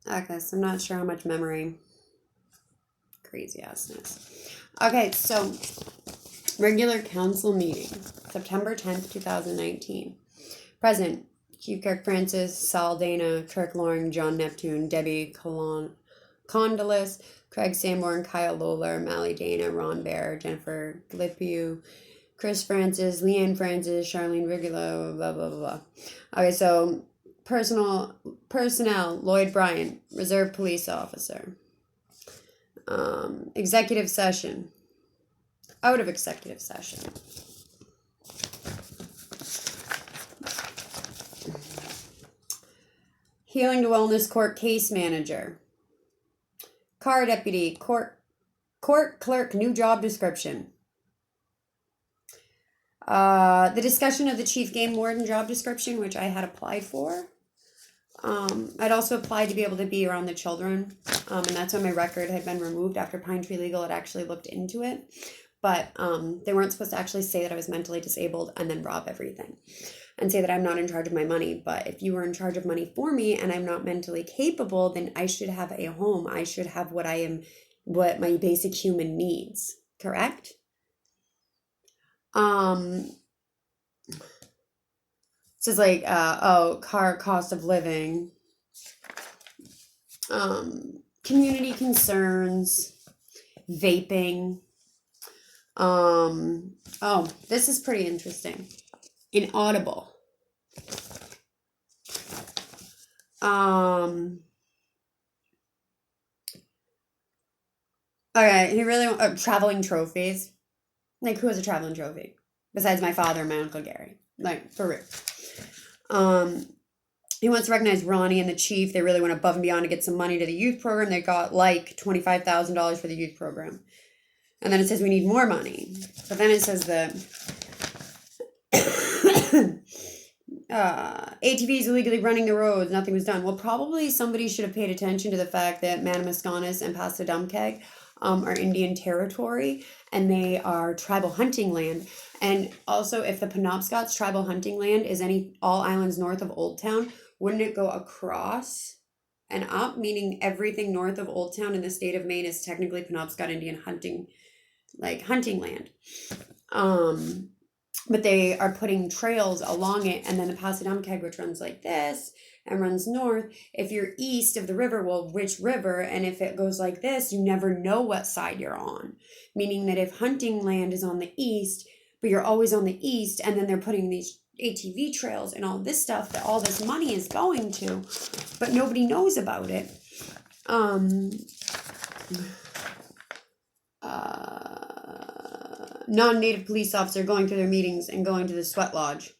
Okay, so I'm not sure how much memory. Crazy assness. Okay, so regular council meeting, September 10th, 2019. Present, Chief Kirk Francis, Sal Dana, Kirk Loring, John Neptune, Debbie Condolis, Craig Sanborn, Kyle Lowler, Mally Dana, Ron Bear, Jennifer Glippiu, Chris Francis, Leanne Francis, Charlene Rigolo, blah, blah, blah, blah. Okay, so personnel, Lloyd Bryant, Reserve Police Officer. Executive session. Out of executive session. Healing to Wellness Court Case Manager. Car Deputy, Court Clerk, new job description. The discussion of the Chief Game Warden job description, which I had applied for. I'd also applied to be able to be around the children, and that's when my record had been removed after Pine Tree Legal had actually looked into it. But they weren't supposed to actually say that I was mentally disabled and then rob everything and say that I'm not in charge of my money. But if you were in charge of money for me and I'm not mentally capable, then I should have a home. I should have what my basic human needs. Correct? This is like, car cost of living, community concerns, vaping. This is pretty interesting. Inaudible. Okay, he really traveling trophies. Like, who has a traveling trophy besides my father and my Uncle Gary? Like, for real. He wants to recognize Ronnie and the chief. They really went above and beyond to get some money to the youth program. They got like $25,000 for the youth program. And then it says we need more money. But then it says that ATVs illegally running the roads, nothing was done. Well, probably somebody should have paid attention to the fact that Madamasconis and Pasadumkeag are Indian territory, and they are tribal hunting land. And also, if the Penobscot's tribal hunting land is all islands north of Old Town, wouldn't it go across and up, meaning everything north of Old Town in the state of Maine is technically Penobscot Indian hunting land. But they are putting trails along it, and then the Pasadumkeag, which runs like this and runs north. If you're east of the river, well, which river? And if it goes like this, you never know what side you're on. Meaning that if hunting land is on the east, but you're always on the east, and then they're putting these ATV trails and all this stuff that all this money is going to, but nobody knows about it. Non-native police officer going through their meetings and going to the sweat lodge.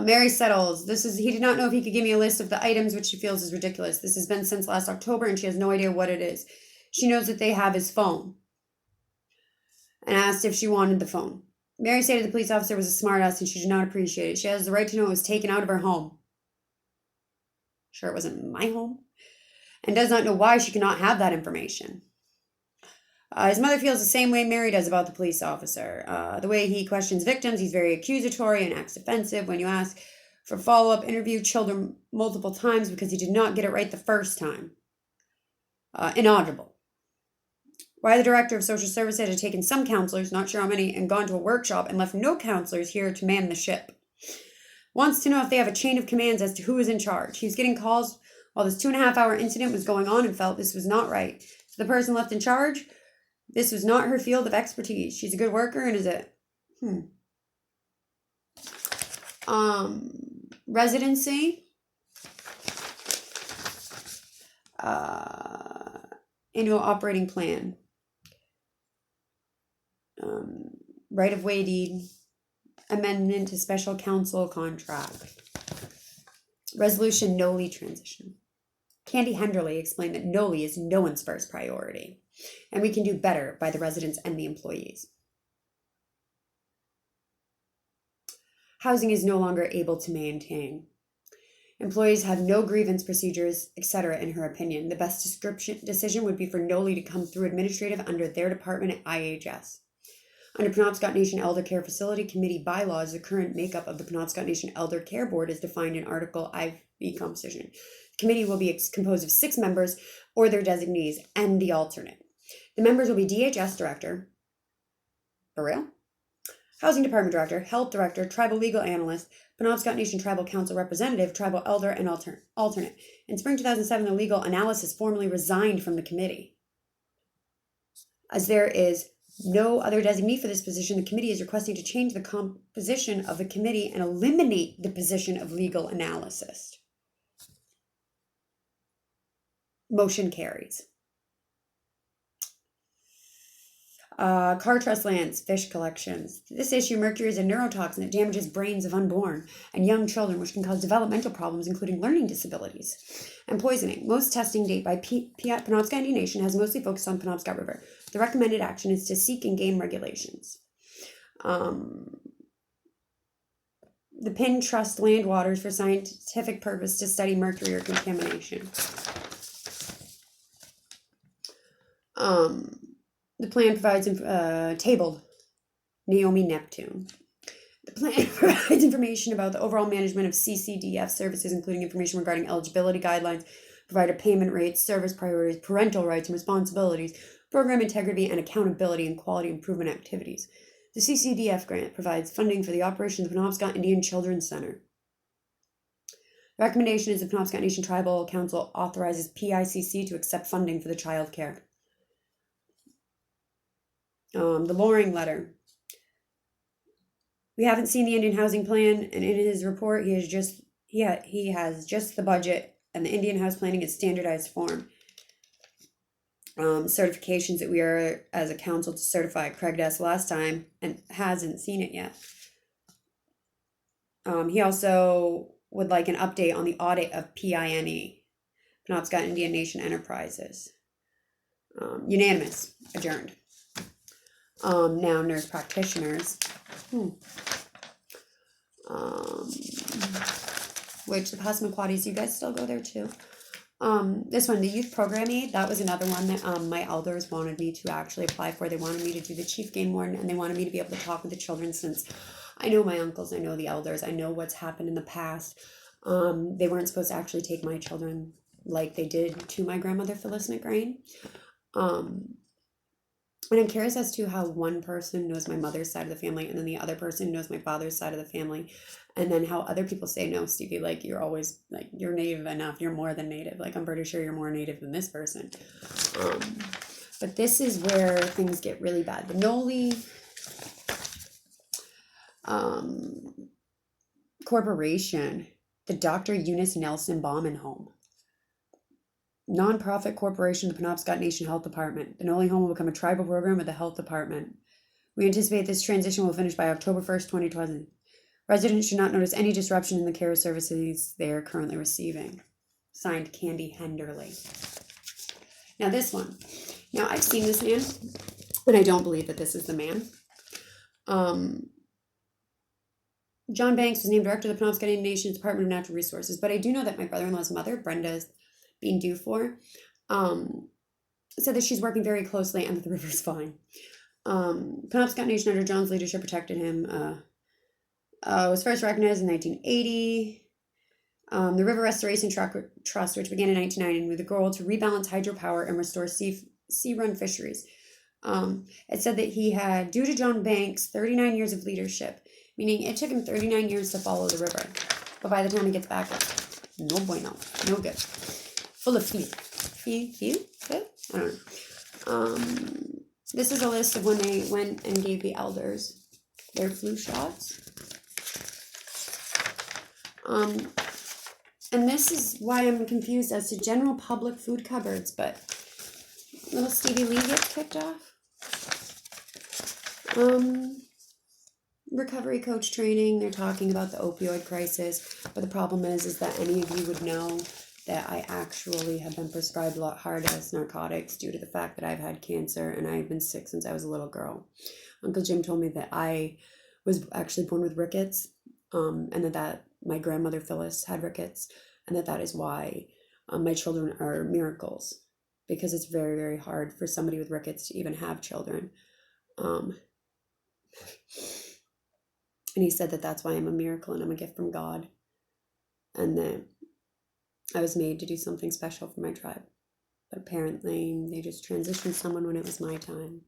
Mary settles. He did not know if he could give me a list of the items which she feels is ridiculous. This has been since last October and she has no idea what it is. She knows that they have his phone and asked if she wanted the phone. Mary stated the police officer was a smartass and she did not appreciate it. She has the right to know it was taken out of her home. Sure, it wasn't my home. And does not know why she cannot have that information. His mother feels the same way Mary does about the police officer. The way he questions victims, he's very accusatory and acts offensive. When you ask for follow-up, interview children multiple times because he did not get it right the first time. Inaudible. Why the director of social services had taken some counselors, not sure how many, and gone to a workshop and left no counselors here to man the ship. Wants to know if they have a chain of commands as to who is in charge. He was getting calls while this 2.5-hour incident was going on and felt this was not right. So the person left in charge, this was not her field of expertise. She's a good worker and is it? Residency. Annual operating plan. Right-of-way deed. Amendment to special counsel contract. Resolution Noli transition. Candy Henderly explained that Noli is no one's first priority, and we can do better by the residents and the employees. Housing is no longer able to maintain. Employees have no grievance procedures, etc. in her opinion. The best decision would be for Noli to come through administrative under their department at IHS. Under Penobscot Nation Elder Care Facility Committee bylaws, the current makeup of the Penobscot Nation Elder Care Board is defined in Article IV composition. The committee will be composed of 6 members or their designees and the alternate. The members will be DHS Director, for real? Housing Department Director, Health Director, Tribal Legal Analyst, Penobscot Nation Tribal Council Representative, Tribal Elder, and alternate. In spring 2007, the legal analysis formally resigned from the committee. As there is no other designee for this position, the committee is requesting to change the composition of the committee and eliminate the position of legal analyst. Motion carries. Car trust lands, fish collections. This issue, mercury is a neurotoxin that damages brains of unborn and young children, which can cause developmental problems, including learning disabilities and poisoning. Most testing data by Penobscot Indian Nation has mostly focused on Penobscot River. The recommended action is to seek and gain regulations. The PIN trust land waters for scientific purpose to study mercury or contamination. The plan provides, tabled, Naomi Neptune. The plan provides information about the overall management of CCDF services, including information regarding eligibility guidelines, provider payment rates, service priorities, parental rights and responsibilities, program integrity, and accountability and quality improvement activities. The CCDF grant provides funding for the operation of the Penobscot Indian Children's Center. The recommendation is the Penobscot Nation Tribal Council authorizes PICC to accept funding for the child care. The Loring letter. We haven't seen the Indian Housing Plan, and in his report, he has just the budget, and the Indian House Planning is standardized form. Certifications that we are as a council to certify. Craig asked last time and hasn't seen it yet. He also would like an update on the audit of PINE, Penobscot Indian Nation Enterprises. Unanimous. Adjourned. Now nurse practitioners. Which the Passamaquoddies, you guys still go there too. This one, the youth program aid, that was another one that my elders wanted me to actually apply for. They wanted me to do the chief game warden, and they wanted me to be able to talk with the children, since I know my uncles, I know the elders, I know what's happened in the past. They weren't supposed to actually take my children like they did to my grandmother Phyllis McGrain. And I'm curious as to how one person knows my mother's side of the family, and then the other person knows my father's side of the family, and then how other people say, no, Stevie, like, you're always, like, you're native enough, you're more than native, like, I'm pretty sure you're more native than this person. But this is where things get really bad. The Noli Corporation, the Dr. Eunice Nelson Bauman Home. Nonprofit corporation, the Penobscot Nation Health Department. The Noli Home will become a tribal program with the health department. We anticipate this transition will finish by October 1st, 2020. Residents should not notice any disruption in the care services they are currently receiving. Signed, Candy Henderly. Now this one. Now I've seen this man, and I don't believe that this is the man. John Banks was named director of the Penobscot Indian Nation's Department of Natural Resources, but I do know that my brother-in-law's mother, Brenda's being due for, said that she's working very closely and that the river's fine. Penobscot Nation under John's leadership protected him. Was first recognized in 1980. The River Restoration Trust, which began in 1990 with the goal to rebalance hydropower and restore sea-run fisheries. It said that he had, due to John Banks' 39 years of leadership, meaning it took him 39 years to follow the river, but by the time he gets back, it's no bueno, no good. Full of feet. I don't know. This is a list of when they went and gave the elders their flu shots. And this is why I'm confused as to general public food cupboards, but little Stevie Lee gets kicked off. Recovery coach training, they're talking about the opioid crisis, but the problem is that any of you would know that I actually have been prescribed a lot hard-ass narcotics due to the fact that I've had cancer and I've been sick since I was a little girl. Uncle Jim told me that I was actually born with rickets, and that my grandmother Phyllis had rickets, and that is why my children are miracles, because it's very, very hard for somebody with rickets to even have children. And he said that that's why I'm a miracle and I'm a gift from God. And that I was made to do something special for my tribe. But apparently they just transitioned someone when it was my time.